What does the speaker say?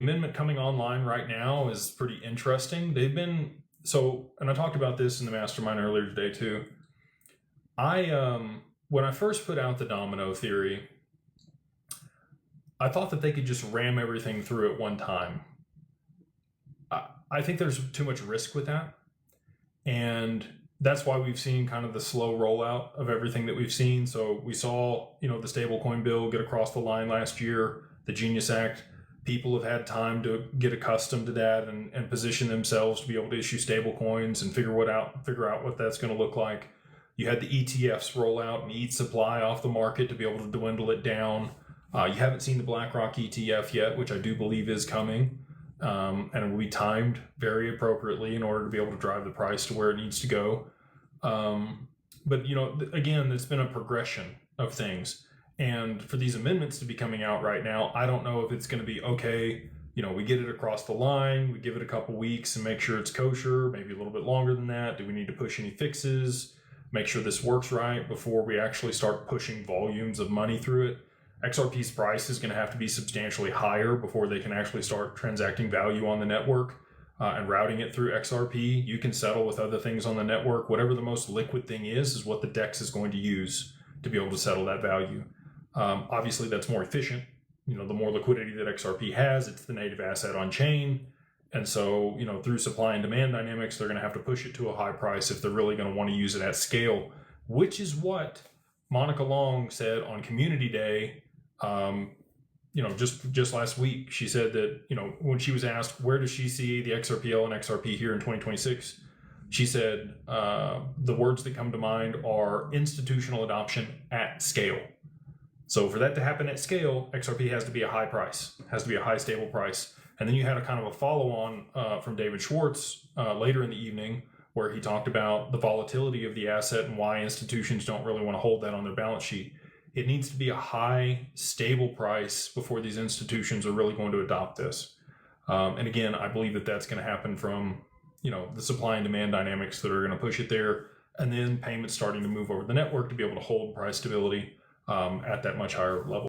amendment coming online right now is pretty interesting. And I talked about this in the mastermind earlier today too. When I first put out the domino theory, I thought that they could just ram everything through at one time. I think there's too much risk with that. And that's why we've seen kind of the slow rollout of everything that we've seen. So we saw, the stablecoin bill get across the line last year, the Genius Act. People have had time to get accustomed to that and position themselves to be able to issue stablecoins and figure out what that's going to look like. You had the ETFs roll out and eat supply off the market to be able to dwindle it down. You haven't seen the BlackRock ETF yet, which I do believe is coming. And it will be timed very appropriately in order to be able to drive the price to where it needs to go. But again, it's been a progression of things. And for these amendments to be coming out right now, I don't know if it's going to be okay. We get it across the line, we give it a couple weeks and make sure it's kosher, maybe a little bit longer than that. Do we need to push any fixes? Make sure this works right before we actually start pushing volumes of money through it. XRP's price is going to have to be substantially higher before they can actually start transacting value on the network and routing it through XRP. You can settle with other things on the network. Whatever the most liquid thing is what the DEX is going to use to be able to settle that value. Obviously, that's more efficient. The more liquidity that XRP has, it's the native asset on chain. And so, through supply and demand dynamics, they're going to have to push it to a high price if they're really going to want to use it at scale, which is what Monica Long said on Community Day. Just last week, she said that, when she was asked where does she see the XRPL and XRP here in 2026, she said the words that come to mind are institutional adoption at scale. So for that to happen at scale, XRP has to be a high price, has to be a high stable price. And then you had a kind of a follow-on from David Schwartz later in the evening, where he talked about the volatility of the asset and why institutions don't really want to hold that on their balance sheet. It needs to be a high, stable price before these institutions are really going to adopt this. And again, I believe that that's going to happen from, the supply and demand dynamics that are going to push it there, and then payments starting to move over the network to be able to hold price stability at that much higher level.